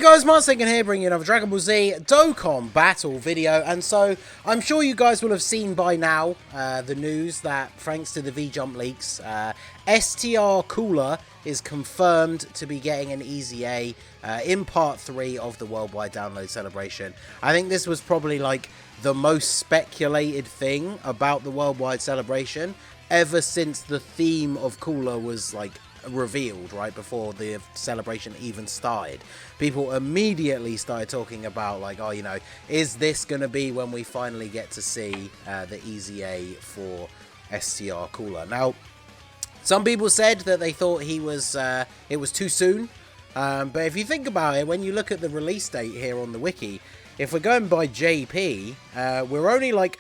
guys, Martin here, bringing you another Dragon Ball Z Dokkan battle video. And so, I'm sure you guys will have seen by now the news that, thanks to the V-Jump leaks, STR Cooler is confirmed to be getting an EZA in part 3 of the worldwide download celebration. I think this was probably like the most speculated thing about the worldwide celebration ever since the theme of Cooler was like revealed right before the celebration even started. People immediately started talking about like, oh, you know, is this going to be when we finally get to see the EZA for STR Cooler? Now, some people said that they thought it was too soon, but if you think about it, when you look at the release date here on the wiki, if we're going by JP, we're only like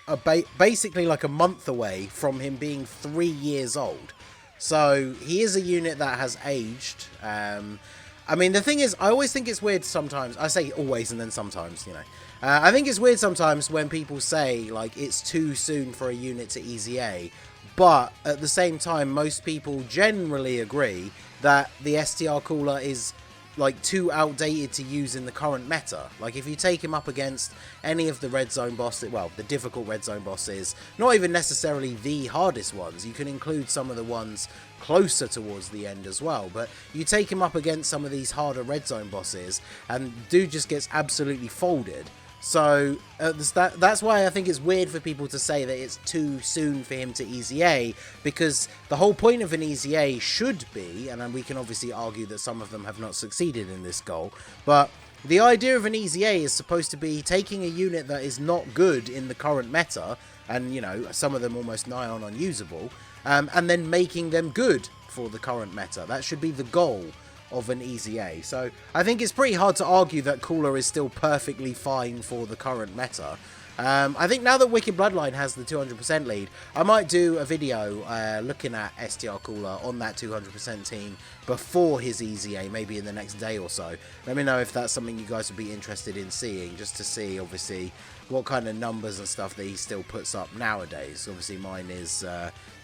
basically like a month away from him being 3 years old. So he is a unit that has aged. I mean, the thing is, I always think it's weird sometimes. I say always and then sometimes, you know. I think it's weird sometimes when people say, like, it's too soon for a unit to EZA. But at the same time, most people generally agree that the STR Cooler is like too outdated to use in the current meta. Like if you take him up against any of the red zone bosses, well, the difficult red zone bosses, not even necessarily the hardest ones, you can include some of the ones closer towards the end as well, but you take him up against some of these harder red zone bosses and dude just gets absolutely folded. So that's why I think it's weird for people to say that it's too soon for him to EZA, because the whole point of an EZA should be, and we can obviously argue that some of them have not succeeded in this goal, but the idea of an EZA is supposed to be taking a unit that is not good in the current meta, and you know, some of them almost nigh on unusable, and then making them good for the current meta. That should be the goal of an EZA. So I think it's pretty hard to argue that Cooler is still perfectly fine for the current meta. I think now that Wicked Bloodline has the 200% lead, I might do a video looking at STR Cooler on that 200% team before his EZA, maybe in the next day or so. Let me know if that's something you guys would be interested in seeing, just to see, obviously, what kind of numbers and stuff that he still puts up nowadays. Obviously, mine is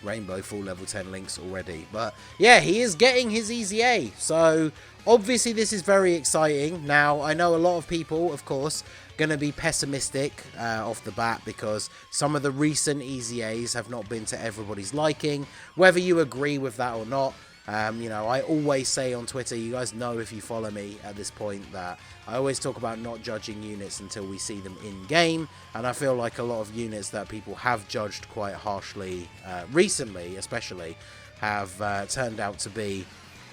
Rainbow full level 10 links already. But, yeah, he is getting his EZA. So, obviously, this is very exciting. Now, I know a lot of people, of course, going to be pessimistic off the bat because some of the recent EZAs have not been to everybody's liking. Whether you agree with that or not, you know, I always say on Twitter, you guys know if you follow me at this point, that I always talk about not judging units until we see them in game, and I feel like a lot of units that people have judged quite harshly recently especially have turned out to be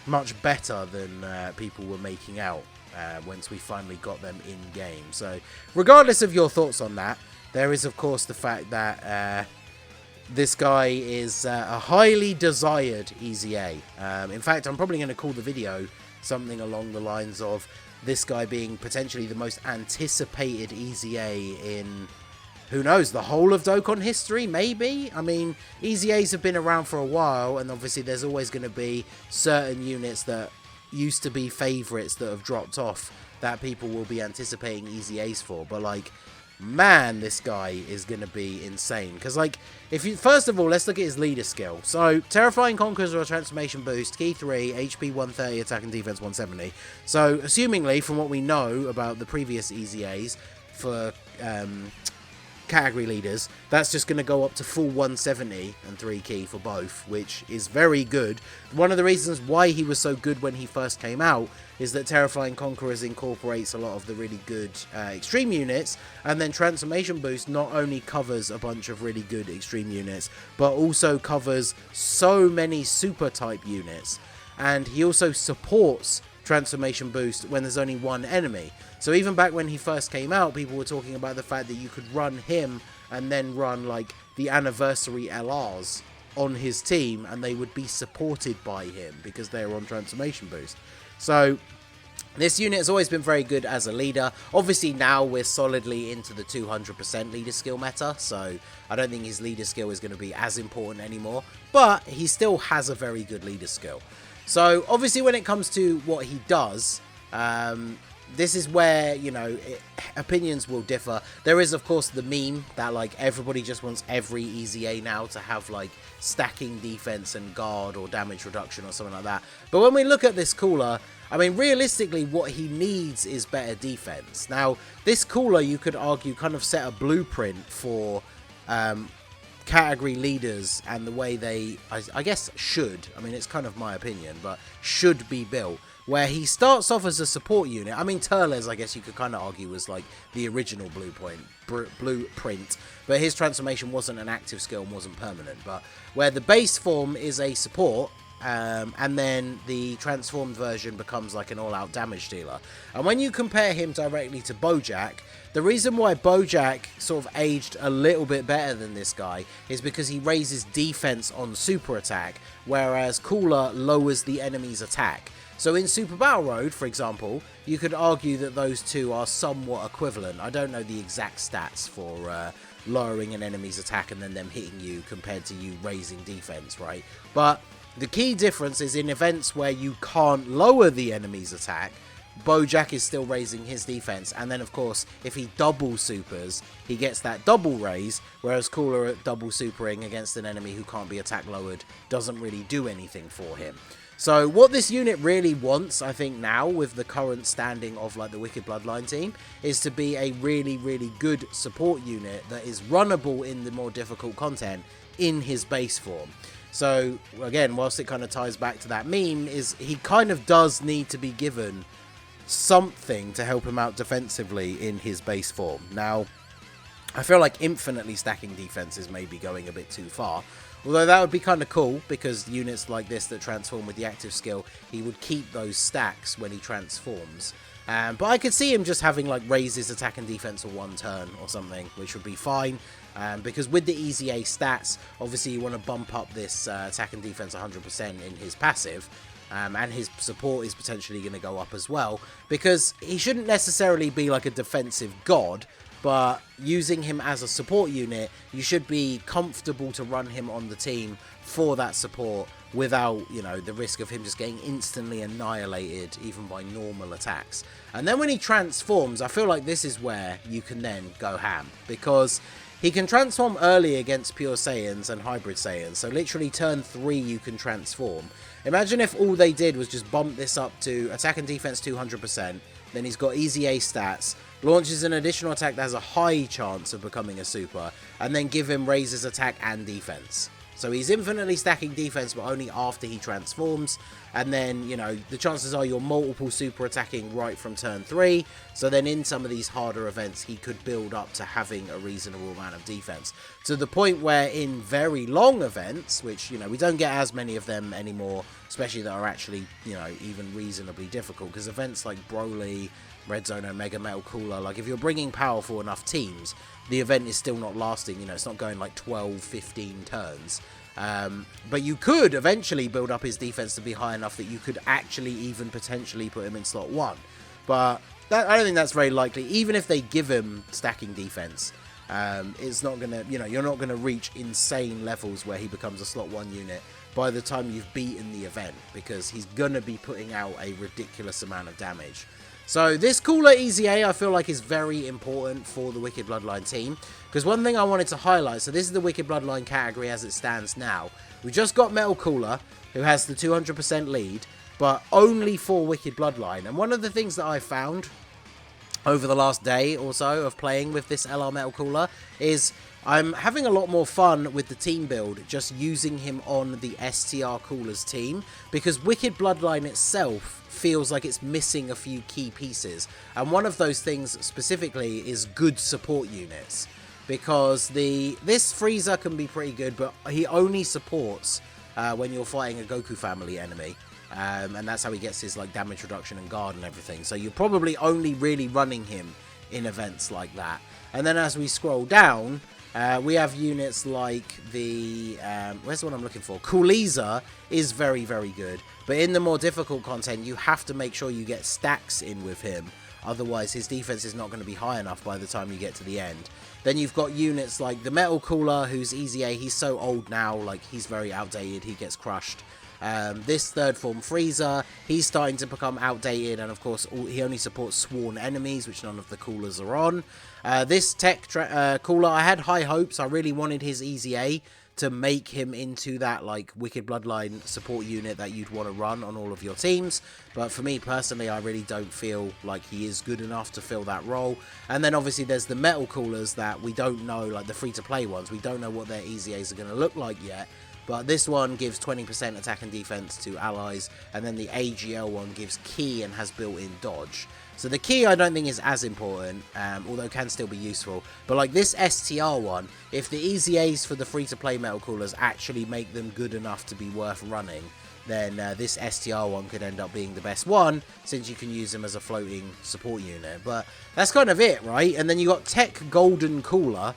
much better than people were making out once we finally got them in game. So regardless of your thoughts on that, there is of course the fact that this guy is a highly desired EZA. In fact, I'm probably going to call the video something along the lines of this guy being potentially the most anticipated EZA in, who knows, the whole of Dokkan history, maybe? I mean, EZAs have been around for a while, and obviously there's always going to be certain units that used to be favourites that have dropped off that people will be anticipating EZAs for, but like, man, this guy is going to be insane. Because, like, if you, first of all, let's look at his leader skill. So, Terrifying Conqueror Transformation Boost, Key 3, HP 130, Attack and Defense 170. So, assumingly, from what we know about the previous EZAs for category leaders, that's just going to go up to full 170 and 3 key for both, which is very good. One of the reasons why he was so good when he first came out is that Terrifying Conquerors incorporates a lot of the really good extreme units, and then Transformation Boost not only covers a bunch of really good extreme units, but also covers so many super type units, and he also supports Transformation Boost when there's only one enemy. So even back when he first came out, people were talking about the fact that you could run him and then run like the anniversary LRs on his team, and they would be supported by him because they're on Transformation Boost. So this unit has always been very good as a leader. Obviously now we're solidly into the 200% leader skill meta, so I don't think his leader skill is going to be as important anymore, but he still has a very good leader skill. So obviously when it comes to what he does, this is where, you know, opinions will differ. There is, of course, the meme that, like, everybody just wants every EZA now to have, like, stacking defense and guard or damage reduction or something like that. But when we look at this cooler, I mean, realistically, what he needs is better defense. Now, this cooler, you could argue, kind of set a blueprint for category leaders and the way they, I guess, should, I mean, it's kind of my opinion, but should be built, where he starts off as a support unit. I mean, Turles, I guess you could kind of argue, was like the original blueprint, but his transformation wasn't an active skill and wasn't permanent, but where the base form is a support, and then the transformed version becomes like an all-out damage dealer. And when you compare him directly to Bojack, the reason why Bojack sort of aged a little bit better than this guy is because he raises defense on super attack, whereas Cooler lowers the enemy's attack. So in Super Battle Road, for example, you could argue that those two are somewhat equivalent. I don't know the exact stats for lowering an enemy's attack and then them hitting you compared to you raising defense, right? But the key difference is in events where you can't lower the enemy's attack, Bojack is still raising his defense, and then of course if he double supers, he gets that double raise, whereas Cooler at double supering against an enemy who can't be attack lowered doesn't really do anything for him. So what this unit really wants, I think now, with the current standing of like the Wicked Bloodline team, is to be a really, really good support unit that is runnable in the more difficult content in his base form. So again, whilst it kind of ties back to that meme, is he kind of does need to be given something to help him out defensively in his base form. Now, I feel like infinitely stacking defense is maybe going a bit too far. Although that would be kind of cool, because units like this that transform with the active skill, he would keep those stacks when he transforms. But I could see him just having like raises attack and defense for one turn or something, which would be fine. Because with the EZA stats, obviously you want to bump up this attack and defense 100% in his passive. And his support is potentially going to go up as well, because he shouldn't necessarily be like a defensive god, but using him as a support unit, you should be comfortable to run him on the team for that support without, you know, the risk of him just getting instantly annihilated even by normal attacks. And then when he transforms, I feel like this is where you can then go ham, because he can transform early against Pure Saiyans and Hybrid Saiyans, so literally turn 3 you can transform. Imagine if all they did was just bump this up to attack and defense 200%, then he's got EZA stats, launches an additional attack that has a high chance of becoming a super, and then give him raises attack and defense. So he's infinitely stacking defense, but only after he transforms. And then, you know, the chances are you're multiple super attacking right from turn 3. So then in some of these harder events, he could build up to having a reasonable amount of defense. To the point where in very long events, which, you know, we don't get as many of them anymore, especially that are actually, you know, even reasonably difficult. Because events like Broly, Red Zone, Omega Metal Cooler, like if you're bringing powerful enough teams, the event is still not lasting, you know, it's not going like 12, 15 turns. But you could eventually build up his defense to be high enough that you could actually even potentially put him in slot 1. But I don't think that's very likely. Even if they give him stacking defense, it's not going to, you know, you're not going to reach insane levels where he becomes a slot 1 unit by the time you've beaten the event, because he's going to be putting out a ridiculous amount of damage. So this cooler EZA I feel like is very important for the Wicked Bloodline team, because one thing I wanted to highlight, so this is the Wicked Bloodline category as it stands now. We just got Metal Cooler, who has the 200% lead, but only for Wicked Bloodline. And one of the things that I found over the last day or so of playing with this LR Metal Cooler is I'm having a lot more fun with the team build just using him on the STR Coolers team, because Wicked Bloodline itself feels like it's missing a few key pieces, and one of those things specifically is good support units, because this Frieza can be pretty good, but he only supports when you're fighting a Goku family enemy, and that's how he gets his like damage reduction and guard and everything. So you're probably only really running him in events like that. And then as we scroll down, we have units like the, where's the one I'm looking for? Cool EZA is very, very good. But in the more difficult content, you have to make sure you get stacks in with him. Otherwise, his defense is not going to be high enough by the time you get to the end. Then you've got units like the Metal Cooler, who's EZA. He's so old now, like he's very outdated. He gets crushed. This third form Frieza, he's starting to become outdated, and of course he only supports sworn enemies, which none of the coolers are on. This tech cooler, I had high hopes. I really wanted his EZA to make him into that like Wicked Bloodline support unit that you'd want to run on all of your teams, but for me personally, I really don't feel like he is good enough to fill that role. And then obviously there's the metal coolers that we don't know, like the free-to-play ones, we don't know what their EZAs are going to look like yet, but this one gives 20% attack and defense to allies, and then the AGL one gives ki and has built-in dodge. So the ki I don't think is as important, although can still be useful. But like this STR one, if the EZAs for the free-to-play metal coolers actually make them good enough to be worth running, then this STR one could end up being the best one, since you can use them as a floating support unit. But that's kind of it, right? And then you got Tech Golden Cooler.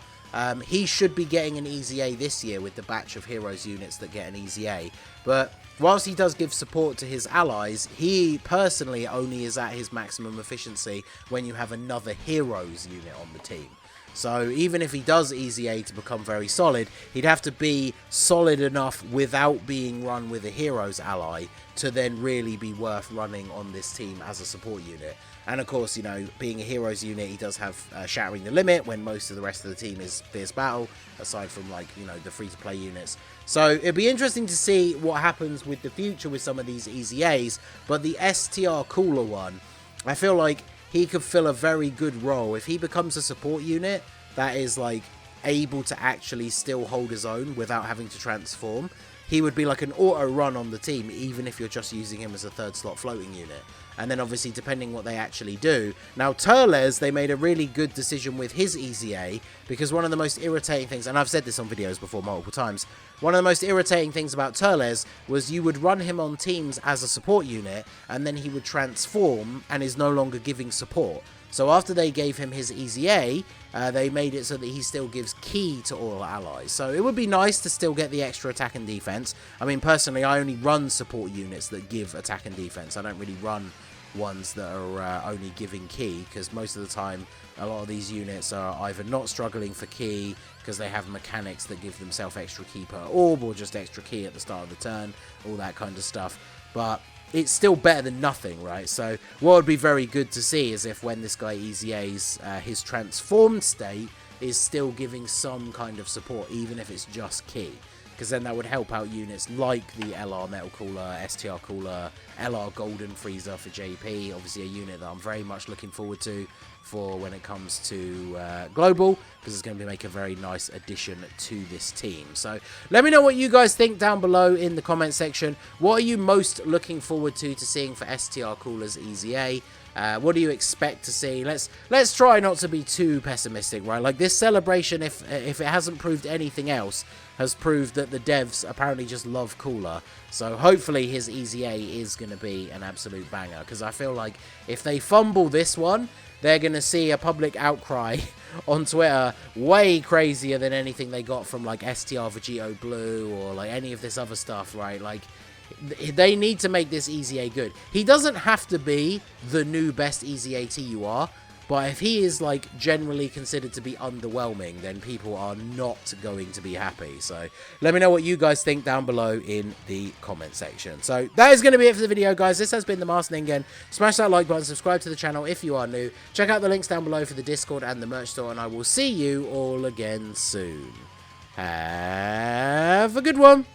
He should be getting an EZA this year with the batch of Heroes units that get an EZA. But whilst he does give support to his allies, he personally only is at his maximum efficiency when you have another Heroes unit on the team. So even if he does EZA to become very solid, he'd have to be solid enough without being run with a Heroes ally to then really be worth running on this team as a support unit. And of course, you know, being a Heroes unit, he does have Shattering the Limit when most of the rest of the team is Fierce Battle, aside from, like, you know, the free-to-play units. So it'd be interesting to see what happens with the future with some of these EZAs, but the STR Cooler one, I feel like he could fill a very good role. If he becomes a support unit that is, like, able to actually still hold his own without having to transform, he would be like an auto run on the team, even if you're just using him as a third slot floating unit. And then obviously depending what they actually do. Now Turles, they made a really good decision with his EZA, because one of the most irritating things, and I've said this on videos before multiple times, one of the most irritating things about Turles was you would run him on teams as a support unit, and then he would transform and is no longer giving support. So after they gave him his EZA, they made it so that he still gives ki to all allies. So it would be nice to still get the extra attack and defense. I mean, personally, I only run support units that give attack and defense. I don't really run ones that are only giving ki, because most of the time a lot of these units are either not struggling for ki because they have mechanics that give themselves extra ki per orb, or just extra ki at the start of the turn, all that kind of stuff. But it's still better than nothing, right? So what would be very good to see is if when this guy EZAs, his transformed state is still giving some kind of support, even if it's just ki. Because then that would help out units like the LR Metal Cooler, STR Cooler, LR Golden Frieza for JP. Obviously a unit that I'm very much looking forward to for when it comes to Global, because it's going to make a very nice addition to this team. So let me know what you guys think down below in the comment section. What are you most looking forward to seeing for STR Cooler's EZA? What do you expect to see? Let's try not to be too pessimistic, right? Like this celebration, if it hasn't proved anything else, has proved that the devs apparently just love Cooler. So hopefully his EZA is going to be an absolute banger, because I feel like if they fumble this one, they're going to see a public outcry on Twitter way crazier than anything they got from like STR Vegito Blue or like any of this other stuff, right? Like, they need to make this EZA good. He doesn't have to be the new best EZA TUR, but if he is like generally considered to be underwhelming, then people are not going to be happy. So let me know what you guys think down below in the comment section. So that is going to be it for the video, guys. This has been the Masked Ningen. Smash that like button, subscribe to the channel if you are new. Check out the links down below for the Discord and the merch store, and I will see you all again soon. Have a good one.